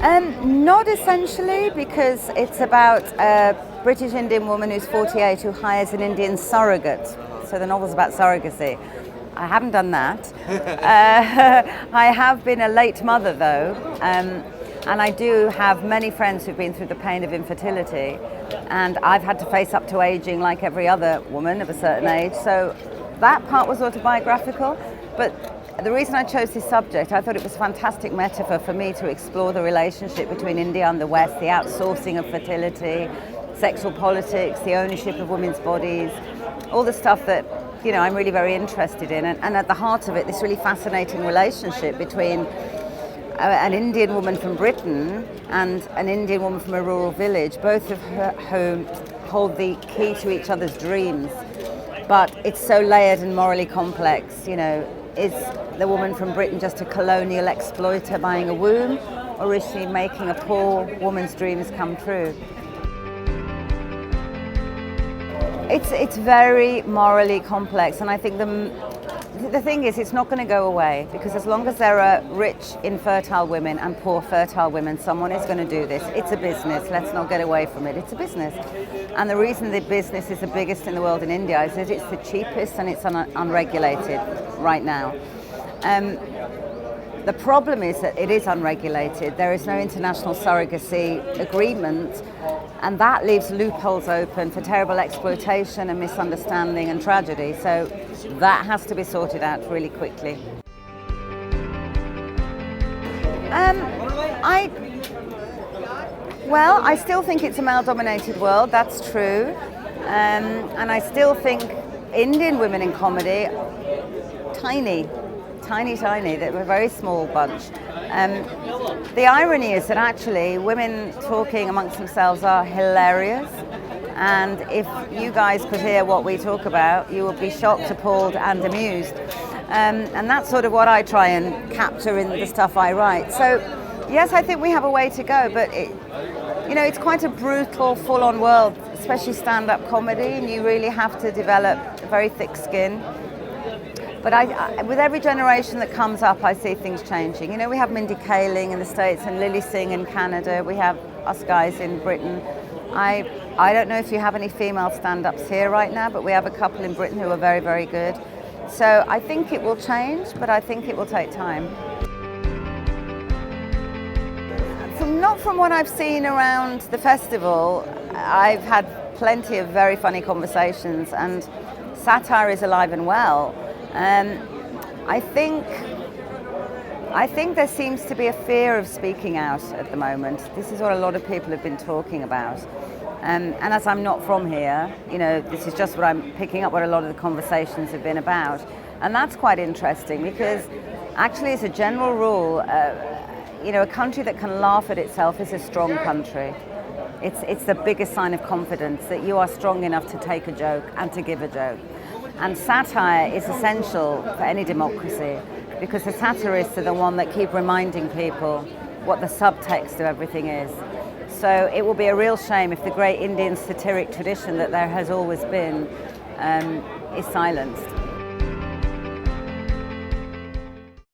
Not essentially, because it's about a British Indian woman who's 48 who hires an Indian surrogate. So the novel's about surrogacy. I haven't done that. I have been a late mother though, and I do have many friends who've been through the pain of infertility, and I've had to face up to aging like every other woman of a certain age. So that part was autobiographical, but the reason I chose this subject, I thought it was a fantastic metaphor for me to explore the relationship between India and the West, the outsourcing of fertility, sexual politics, the ownership of women's bodies, all the stuff that I'm really very interested in. And at the heart of it, this really fascinating relationship between an Indian woman from Britain and an Indian woman from a rural village, both of whom hold the key to each other's dreams. But it's so layered and morally complex. Is the woman from Britain just a colonial exploiter buying a womb, or is she making a poor woman's dreams come true? It's very morally complex, and I think the thing is, it's not going to go away, because as long as there are rich, infertile women and poor, fertile women, someone is going to do this. It's a business. Let's not get away from it. It's a business. And the reason the business is the biggest in the world in India is that it's the cheapest and it's unregulated right now. The problem is that it is unregulated. There is no international surrogacy agreement, and that leaves loopholes open for terrible exploitation and misunderstanding and tragedy. So that has to be sorted out really quickly. I still think it's a male-dominated world, that's true. And I still think Indian women in comedy, tiny. They're a very small bunch. The irony is that actually women talking amongst themselves are hilarious. And if you guys could hear what we talk about, you would be shocked, appalled, and amused. And that's sort of what I try and capture in the stuff I write. So, yes, I think we have a way to go, but it's quite a brutal, full-on world, especially stand-up comedy, and you really have to develop a very thick skin. But with every generation that comes up, I see things changing. We have Mindy Kaling in the States and Lily Singh in Canada. We have us guys in Britain. I don't know if you have any female stand-ups here right now, but we have a couple in Britain who are very, very good. So I think it will change, but I think it will take time. Not from what I've seen around the festival, I've had plenty of very funny conversations, and satire is alive and well. I think there seems to be a fear of speaking out at the moment. This is what a lot of people have been talking about. And as I'm not from here, this is just what I'm picking up, what a lot of the conversations have been about. And that's quite interesting, because actually, as a general rule, a country that can laugh at itself is a strong country. It's the biggest sign of confidence, that you are strong enough to take a joke and to give a joke. And satire is essential for any democracy, because the satirists are the one that keep reminding people what the subtext of everything is. So it will be a real shame if the great Indian satiric tradition that there has always been is silenced.